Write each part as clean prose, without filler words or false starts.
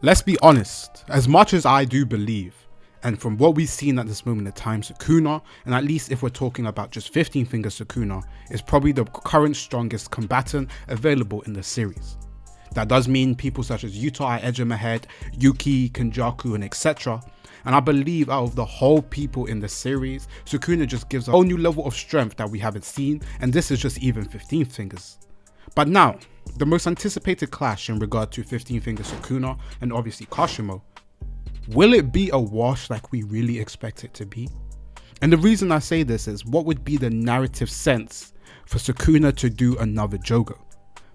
Let's be honest, as much as I do believe, and from what we've seen at this moment in time, Sukuna, and at least if we're talking about just 15 finger Sukuna, is probably the current strongest combatant available in the series. That does mean people such as Yuta, I edge him ahead, Yuki, Kenjaku, and etc. And I believe out of the whole people in the series, Sukuna just gives a whole new level of strength that we haven't seen, and this is just even 15 fingers. But now, the most anticipated clash in regard to 15 finger Sukuna and obviously Kashimo, will it be a wash like we really expect it to be? And the reason I say this is, what would be the narrative sense for Sukuna to do another Jogo?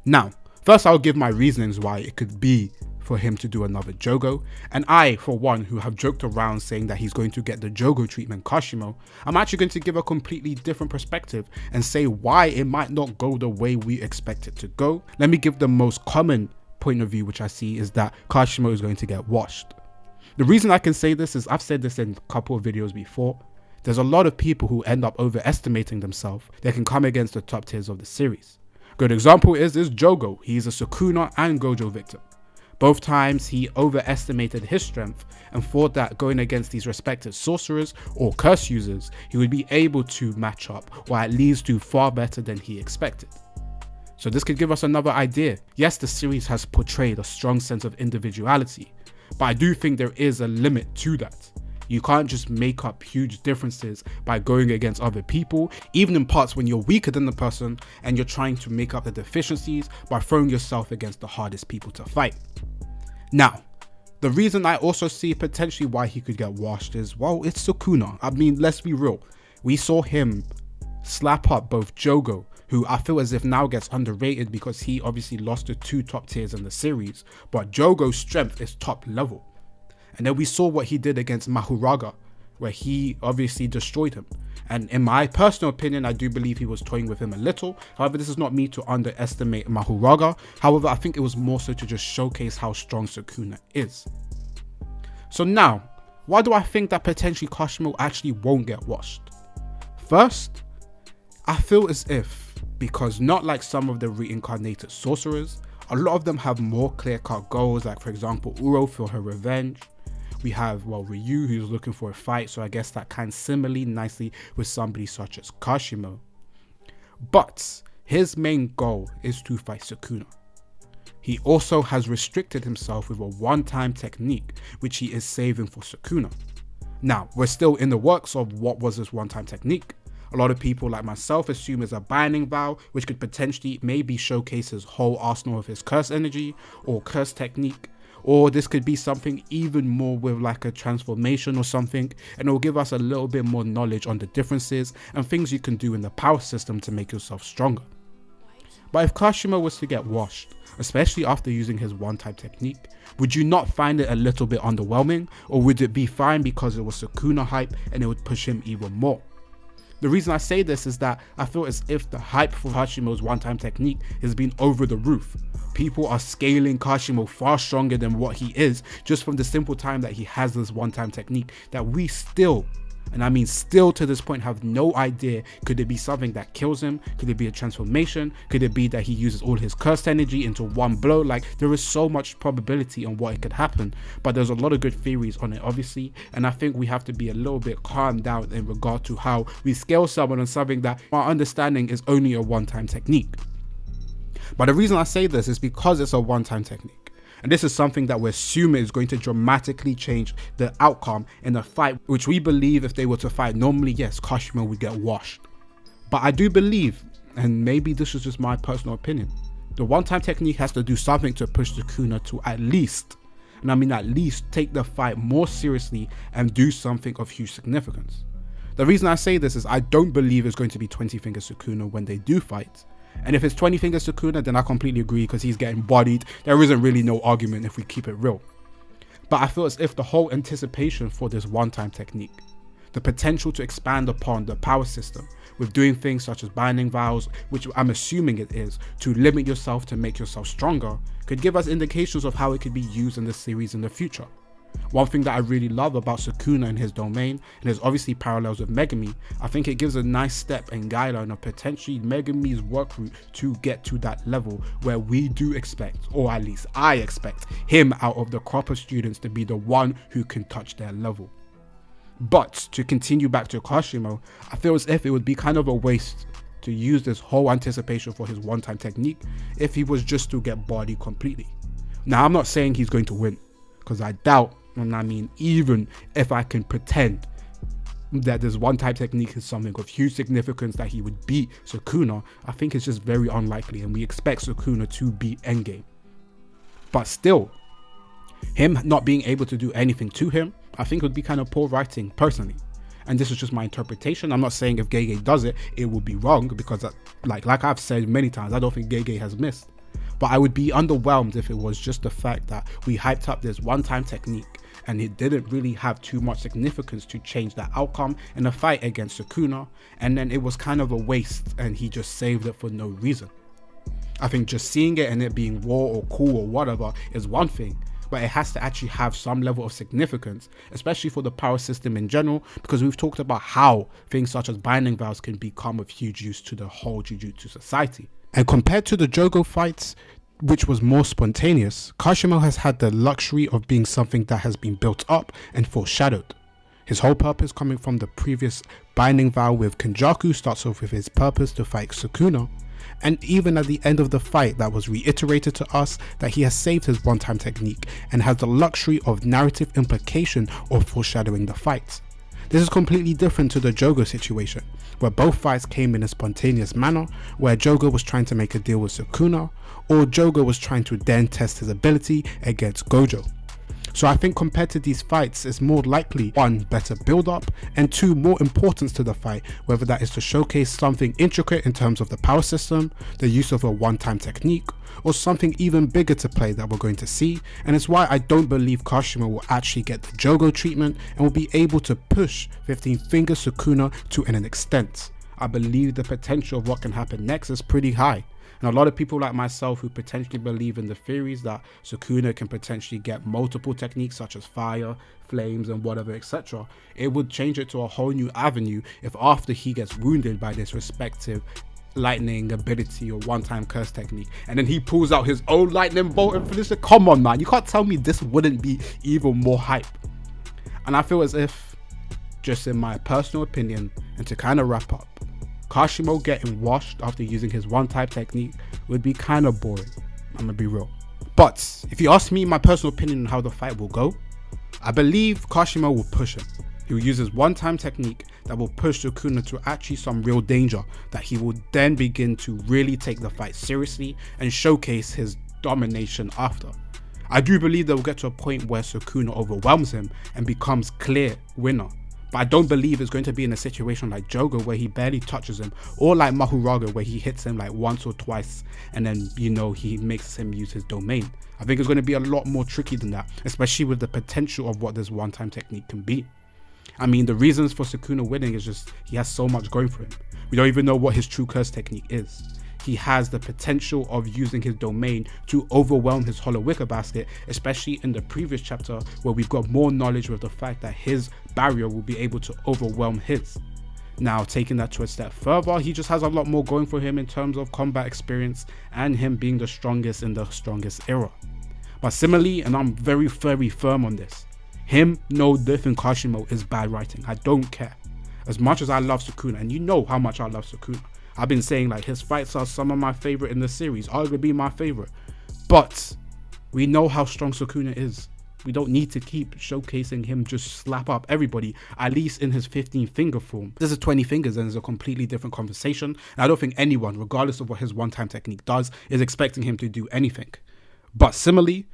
Now, first I'll give my reasonings why it could be for him to do another Jogo, and I, for one, who have joked around saying that he's going to get the Jogo treatment Kashimo, I'm actually going to give a completely different perspective and say why it might not go the way we expect it to go. Let me give the most common point of view which I see is that Kashimo is going to get washed. The reason I can say this is I've said this in a couple of videos before. There's a lot of people who end up overestimating themselves that can come against the top tiers of the series. Good example is Jogo. He's a Sukuna and Gojo victim. Both times he overestimated his strength and thought that going against these respective sorcerers or curse users, he would be able to match up or at least do far better than he expected. So this could give us another idea. Yes, the series has portrayed a strong sense of individuality, but I do think there is a limit to that. You can't just make up huge differences by going against other people, even in parts when you're weaker than the person and you're trying to make up the deficiencies by throwing yourself against the hardest people to fight. Now, the reason I also see potentially why he could get washed is, well, it's Sukuna. I mean, let's be real. We saw him slap up both Jogo, who I feel as if now gets underrated because he obviously lost the two top tiers in the series, but Jogo's strength is top level. And then we saw what he did against Mahuraga, where he obviously destroyed him. And in my personal opinion, I do believe he was toying with him a little. However, this is not me to underestimate Mahuraga. However, I think it was more so to just showcase how strong Sukuna is. So now, why do I think that potentially Kashimo actually won't get washed? First, I feel as if, because not like some of the reincarnated sorcerers, a lot of them have more clear-cut goals, like for example, Uro for her revenge. We have, well, Ryu, who's looking for a fight, so I guess that kind of similarly nicely with somebody such as Kashimo. But his main goal is to fight Sukuna. He also has restricted himself with a one-time technique, which he is saving for Sukuna. Now, we're still in the works of what was this one-time technique. A lot of people like myself assume it's a binding vow, which could potentially maybe showcase his whole arsenal of his curse energy or curse technique. Or this could be something even more with like a transformation or something, and it will give us a little bit more knowledge on the differences and things you can do in the power system to make yourself stronger. But if Kashimo was to get washed, especially after using his one-time technique, would you not find it a little bit underwhelming, or would it be fine because it was Sukuna hype and it would push him even more? The reason I say this is that I feel as if the hype for Kashimo's one-time technique has been over the roof. People are scaling Kashimo far stronger than what he is just from the simple time that he has this one-time technique that we still, and I mean still to this point, have no idea. Could it be something that kills him? Could it be a transformation? Could it be that he uses all his cursed energy into one blow? Like, there is so much probability on what it could happen, but there's a lot of good theories on it obviously, and I think we have to be a little bit calmed down in regard to how we scale someone on something that our understanding is only a one-time technique. But the reason I say this is because it's a one-time technique. And this is something that we're assuming is going to dramatically change the outcome in a fight, which we believe if they were to fight normally, yes, Kashimo would get washed. But I do believe, and maybe this is just my personal opinion, the one-time technique has to do something to push Sukuna to at least, and I mean at least, take the fight more seriously and do something of huge significance. The reason I say this is I don't believe it's going to be 20 finger Sukuna when they do fight. And if it's 20 finger Sukuna, then I completely agree because he's getting bodied. There isn't really no argument if we keep it real. But I feel as if the whole anticipation for this one-time technique, the potential to expand upon the power system with doing things such as binding vows, which I'm assuming it is, to limit yourself to make yourself stronger, could give us indications of how it could be used in the series in the future. One thing that I really love about Sukuna and his domain, and there's obviously parallels with Megumi, I think it gives a nice step and guideline of potentially Megumi's work route to get to that level where we do expect, or at least I expect, him out of the crop of students to be the one who can touch their level. But to continue back to Kashimo, I feel as if it would be kind of a waste to use this whole anticipation for his one-time technique if he was just to get bodied completely. Now, I'm not saying he's going to win, because I doubt, and I mean even if I can pretend that this one-time technique is something of huge significance that he would beat Sukuna, I think it's just very unlikely, and we expect Sukuna to beat Endgame. But still, him not being able to do anything to him, I think would be kind of poor writing personally. And this is just my interpretation. I'm not saying if Gege does it, it would be wrong, because like I've said many times, I don't think Gege has missed. But I would be underwhelmed if it was just the fact that we hyped up this one-time technique and it didn't really have too much significance to change the outcome in a fight against Sukuna, and then it was kind of a waste and he just saved it for no reason. I think just seeing it and it being raw or cool or whatever is one thing, but it has to actually have some level of significance, especially for the power system in general, because we've talked about how things such as binding vows can become of huge use to the whole Jujutsu society. And compared to the Jogo fights, which was more spontaneous, Kashimo has had the luxury of being something that has been built up and foreshadowed. His whole purpose coming from the previous binding vow with Kenjaku starts off with his purpose to fight Sukuna, and even at the end of the fight that was reiterated to us that he has saved his one-time technique and has the luxury of narrative implication of foreshadowing the fight. This is completely different to the Jogo situation, where both fights came in a spontaneous manner, where Jogo was trying to make a deal with Sukuna, or Jogo was trying to then test his ability against Gojo. So I think compared to these fights, it's more likely 1, better build up, and 2, more importance to the fight, whether that is to showcase something intricate in terms of the power system, the use of a one-time technique, or something even bigger to play that we're going to see. And it's why I don't believe Kashimo will actually get the Jogo treatment and will be able to push 15 Finger Sukuna to an extent. I believe the potential of what can happen next is pretty high. And a lot of people like myself who potentially believe in the theories that Sukuna can potentially get multiple techniques such as fire, flames and whatever, etc. It would change it to a whole new avenue if after he gets wounded by this respective lightning ability or one-time curse technique, and then he pulls out his own lightning bolt and finishes it. Come on, man, you can't tell me this wouldn't be even more hype. And I feel as if, just in my personal opinion, and to kind of wrap up, Kashimo getting washed after using his one-time technique would be kind of boring, I'm gonna be real. But if you ask me my personal opinion on how the fight will go, I believe Kashimo will push him. He will use his one-time technique that will push Sukuna to actually some real danger, that he will then begin to really take the fight seriously and showcase his domination after. I do believe they will get to a point where Sukuna overwhelms him and becomes clear winner. But I don't believe it's going to be in a situation like Jogo where he barely touches him, or like Mahuraga where he hits him like once or twice and then, you know, he makes him use his domain. I think it's going to be a lot more tricky than that, especially with the potential of what this one-time technique can be. I mean, the reasons for Sukuna winning is just he has so much going for him. We don't even know what his true curse technique is. He has the potential of using his domain to overwhelm his hollow wicker basket, especially in the previous chapter where we've got more knowledge with the fact that his barrier will be able to overwhelm his. Now, taking that to a step further, he just has a lot more going for him in terms of combat experience and him being the strongest in the strongest era. But similarly, and I'm very, very firm on this, him no different Kashimo is bad writing. I don't care. As much as I love Sukuna, and you know how much I love Sukuna, I've been saying like his fights are some of my favorite in the series, arguably my favorite. But we know how strong Sukuna is. We don't need to keep showcasing him just slap up everybody, at least in his 15 finger form. This is 20 fingers and it's a completely different conversation. And I don't think anyone, regardless of what his one-time technique does, is expecting him to do anything. But similarly,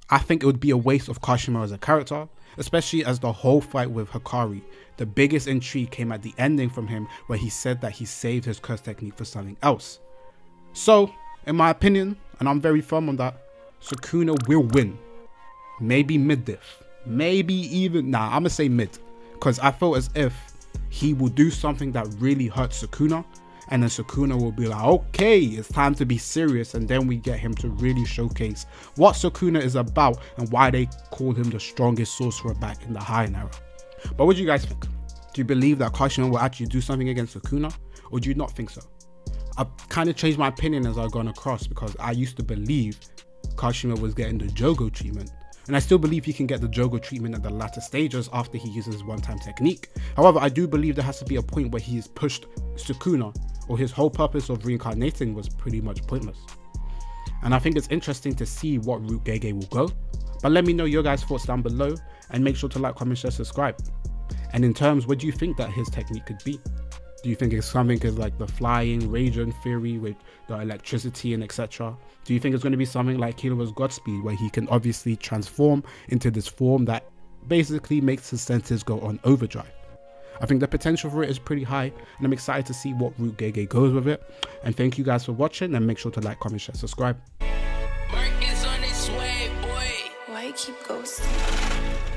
I think it would be a waste of Kashimo as a character, especially as the whole fight with Hikari, the biggest intrigue came at the ending from him where he said that he saved his curse technique for something else. So, in my opinion, and I'm very firm on that, Sukuna will win. Maybe mid-diff. Maybe even, I'm gonna say mid. Because I feel as if he will do something that really hurts Sukuna. and then Sukuna will be like, okay, it's time to be serious, and then we get him to really showcase what Sukuna is about and why they called him the strongest sorcerer back in the Heian era. But what do you guys think? Do you believe that Kashimo will actually do something against Sukuna, or do you not think so? I've kind of changed my opinion as I've gone across, because I used to believe Kashimo was getting the Jogo treatment, and I still believe he can get the Jogo treatment at the latter stages after he uses his one-time technique. However, I do believe there has to be a point where he's pushed Sukuna, or his whole purpose of reincarnating was pretty much pointless. And I think it's interesting to see what route Gege will go. But let me know your guys' thoughts down below, and make sure to like, comment, share, subscribe. And in terms, what do you think that his technique could be? Do you think it's something like the flying Raijin theory with the electricity and etc.? Do you think it's going to be something like Killera's Godspeed, where he can obviously transform into this form that basically makes his senses go on overdrive? I think the potential for it is pretty high, and I'm excited to see what route Gege goes with it. And thank you guys for watching, and make sure to like, comment, share, subscribe. Mark is on his way, boy. Why you keep ghosting?